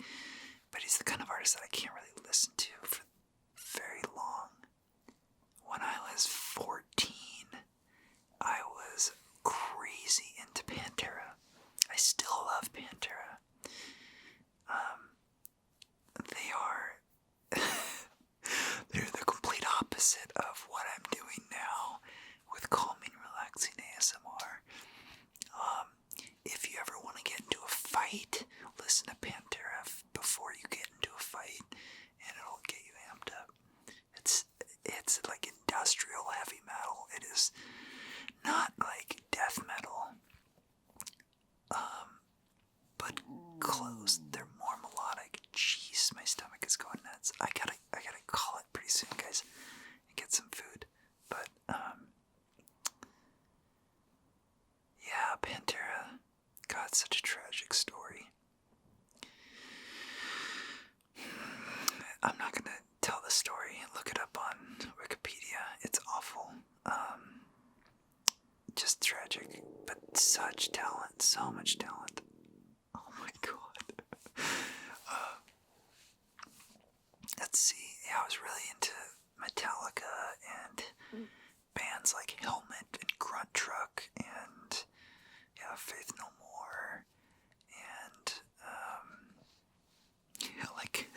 but he's the kind of artist that I can't really listen to for very long. When I was 14, I was crazy into Pantera. I still love Pantera. They are opposite of what I'm doing now with calming, relaxing ASMR. If you ever want to get into a fight, listen to Pantera before you get into a fight, and it'll get you amped up. It's like industrial heavy metal. It is not like death metal, but close. They're more melodic. Jeez, my stomach is going nuts. I gotta call it pretty soon, guys, and get some food. But yeah, Pantera. God, it's such a tragic story. I'm not gonna tell the story. Look it up on Wikipedia. It's awful. Just tragic, but such talent, so much talent. Oh my god. Let's see. Yeah, I was really into Metallica and bands like Helmet and Grunt Truck and Faith No More and like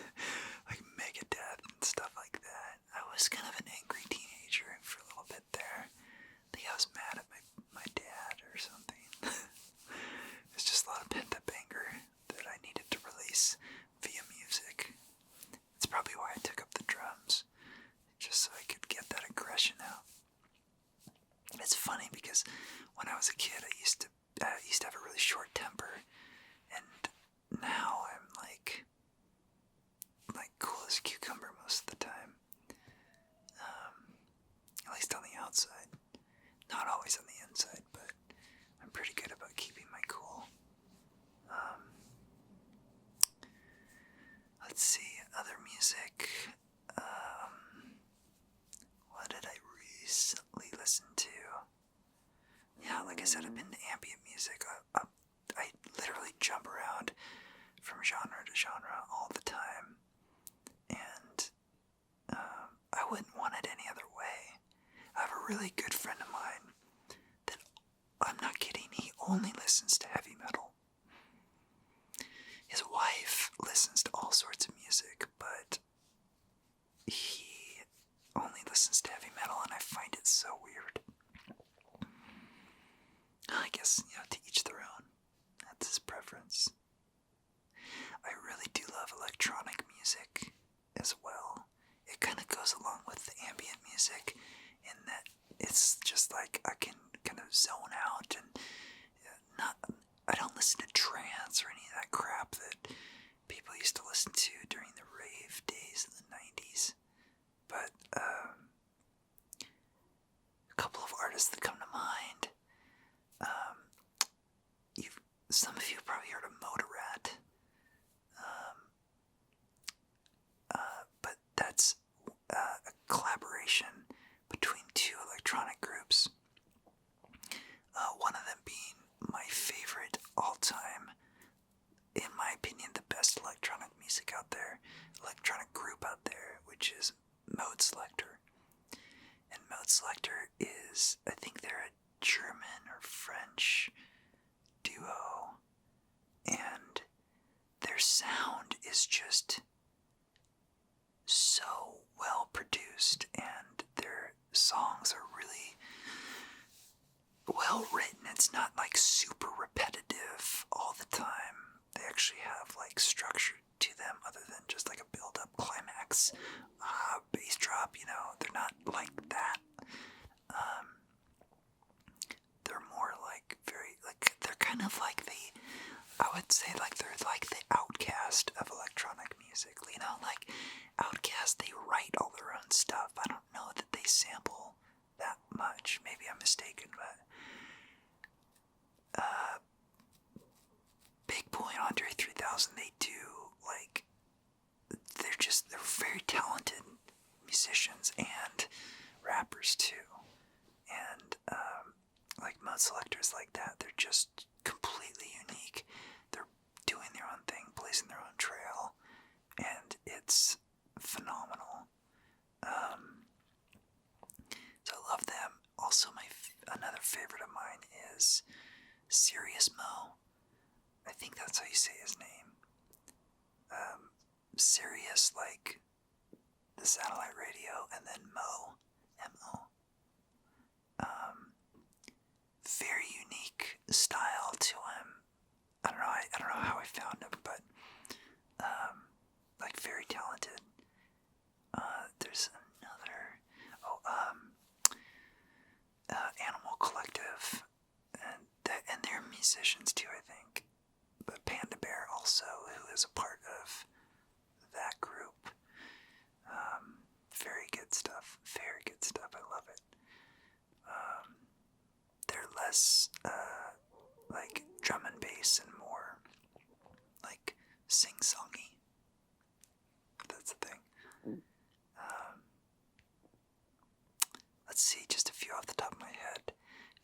Megadeth and stuff like that. I was kind of an angry teenager for a little bit there. I think I was mad at my dad or something. It's just a lot of pent-up anger that I needed to release via music. It's probably why I took up the drums, just so I could get that aggression out. It's funny because when I was a kid, I used to have a really short temper, and now I'm like cool as a cucumber most of the time. At least on the outside. Not always on the inside, but I'm pretty good about keeping my cool. Let's see, other music. What did I recently listen to? Yeah, like I said, I'm into ambient music. I literally jump around from genre to genre all the time. And I wouldn't want it any other way. I have a really good friend of mine that, I'm not kidding, he only listens to heavy metal. His wife listens to all sorts of music, but he only listens to heavy metal, and I find it so weird. I guess, to each their own. That's his preference. I really do love electronic music as well. It kind of goes along with the ambient music in that it's just like I can kind of zone out and I don't listen to trance or any of that crap that people used to listen to during the rave days in the 90s. But a couple of artists that come to mind. Some of you have probably heard of Motorrat. But that's a collaboration between two electronic groups. One of them being my favorite all-time, in my opinion, the best electronic music out there, electronic group out there, which is Mode Selector. And Mode Selector is, I think they're a German or French duo, and their sound is just so well produced, and their songs are really well written. It's not like super repetitive all the time. They actually have like structure to them other than just like a build-up climax, bass drop, they're not like that. They're more like they're kind of like I would say like they're like the Outcast of electronic music. Like Outcast, they write all their own stuff. I don't know that they sample that much. Maybe I'm mistaken, but Big Boy and Andre 3000, they do like they're very talented musicians and rappers too. And like Mode Selectors like that, they're just completely unique. They're doing their own thing, blazing their own trail, and it's phenomenal. So I love them. Also, another favorite of mine is Serious Mo. I think that's how you say his name. Sirius, like the satellite radio, and then Mo, M-O. Very unique style to him. I don't know how I found him, but like very talented. There's another, Animal Collective, and they're musicians too, I think. But Panda Bear also, who is a part of that group. Very good stuff. Very good stuff. I love it. They're less like drum and bass and more like sing-songy. That's the thing. Let's see, just a few off the top of my head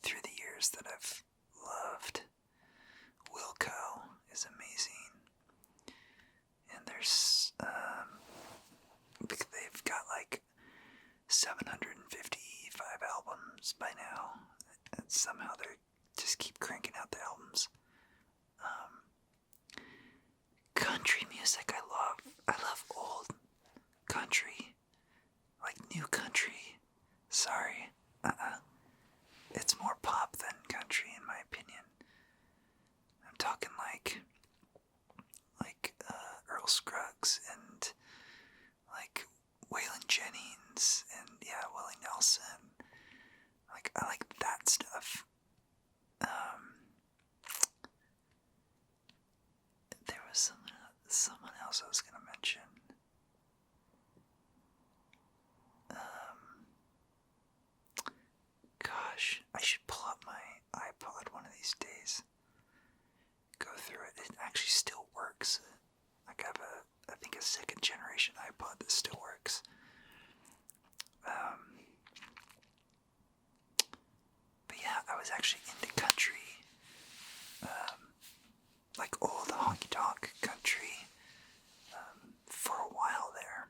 through the years that I've loved. Wilco is amazing. And there's, they've got like 755 albums by now. And somehow they just keep cranking out the albums. Country music I love old country. Like new country. Sorry. It's more pop than country in my opinion. I'm talking like Earl Scruggs and like Waylon Jennings and Willie Nelson. Like I like that stuff. There was someone else I was gonna mention. Gosh, I should pull up my iPod one of these days. Go through it. It actually still works. Like I have I think a second generation iPod that still works. But yeah, I was actually into country. Like old honky tonk country. For a while there.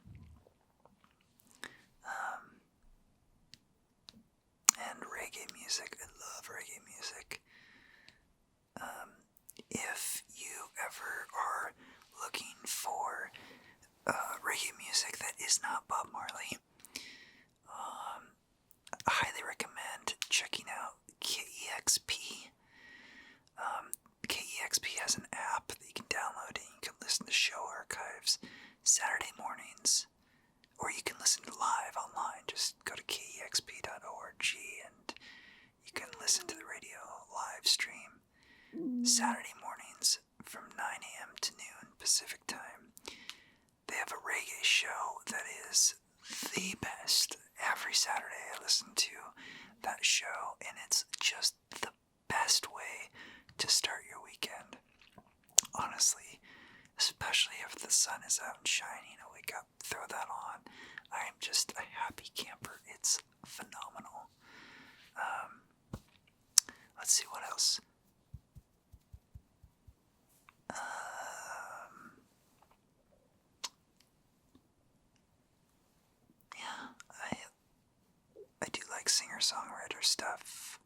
And reggae music. I love reggae music. If you ever are looking for reggae music that is not Bob Marley, I highly recommend checking out KEXP. KEXP has an app that you can download and you can listen to show archives Saturday mornings, or you can listen to live online. Just go to kexp.org and you can listen to the radio live stream Saturday mornings from 9 a.m. to noon Pacific time. They have a reggae show that is the best. Every Saturday I listen to that show, and it's just the best way to start your weekend. Honestly, especially if the sun is out and shining, I wake up, throw that on. I am just a happy camper. It's phenomenal. Let's see what else. Yeah, I do like singer-songwriter stuff.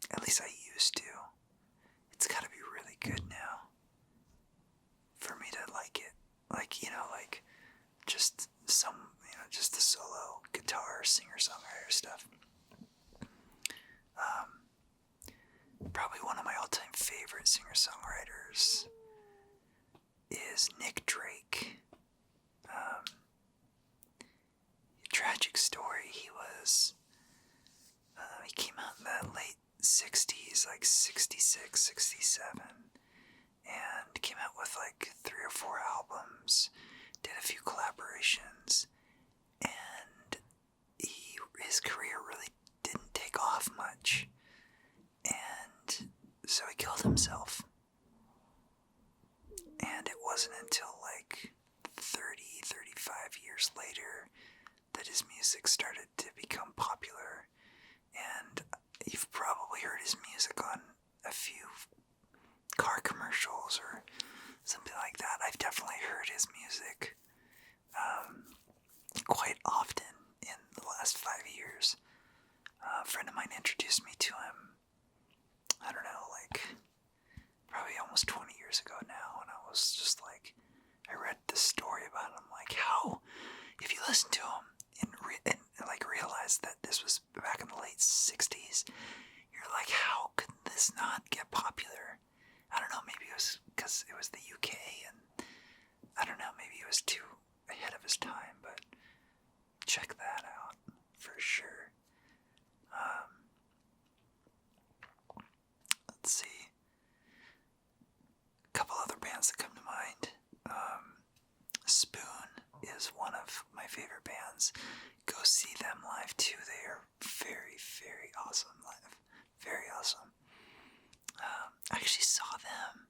At least I used to. It's gotta be really good now for me to like it. Like, just just the solo guitar singer-songwriter stuff. Probably one of my all-time favorite singer-songwriters is Nick Drake. Tragic story. He came out in the late 60s, like 66, 67, and came out with like 3 or 4 albums, did a few collaborations, and his career really didn't take off much, and so he killed himself. And it wasn't until like 30, 35 years later that his music started to become popular. And you've probably heard his music on a few car commercials or something like that. I've definitely heard his music quite often in the last 5 years. A friend of mine introduced me to him, I don't know, like probably almost 20 years ago now, and I was just like, I read this story about him, like, how, if you listen listened to them and like realized that this was back in the late 60s, you're like, how could this not get popular? I don't know, maybe it was because it was the UK, and I don't know, maybe it was too ahead of his time, but check that out for sure. Let's see. A couple other bands that come to mind. Spoon is one of my favorite bands. Go see them live too. They are very, very awesome live. Very awesome. I actually saw them.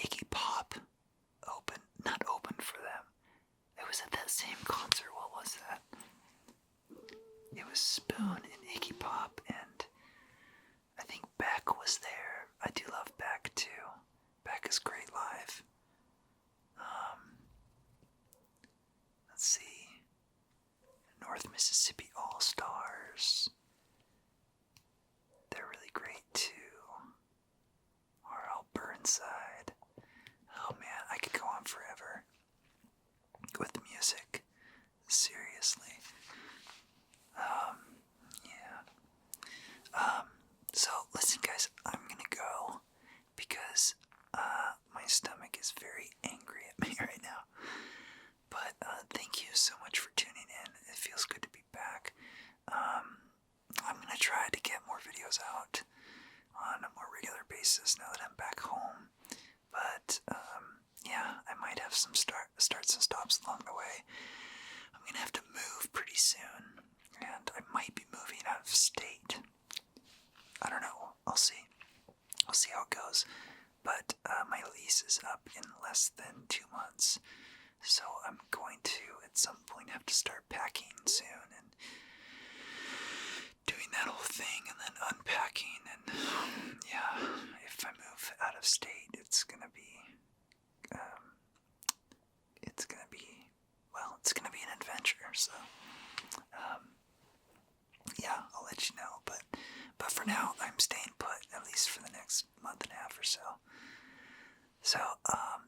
Iggy Pop not opened for them. It was at that same concert. What was that? It was Spoon and Iggy Pop, and I think Beck was there. I do love Beck too. Beck is great live. Let's see. North Mississippi All Stars. They're really great too. R.L. Burnside. Oh man, I could go on forever with music. Seriously. So listen guys, I'm gonna go because my stomach is very angry at me right now. But thank you so much for tuning in. It feels good to be back. I'm gonna try to get more videos out on a more regular basis now that I'm back home. But yeah, I might have some starts and stops along the way. I'm gonna have to move pretty soon, and I might be moving out of state. I don't know. I'll see. I'll see how it goes. But my lease is up in less than 2 months, so I'm going to at some point have to start packing soon and doing that whole thing, and then unpacking. And yeah, if I move out of state, it's gonna be an adventure. So yeah, I'll let you know. But for now, I'm staying put, at least for the next month and a half or so. So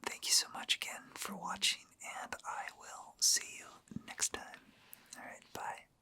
thank you so much again for watching, and I will see you next time. All right, bye.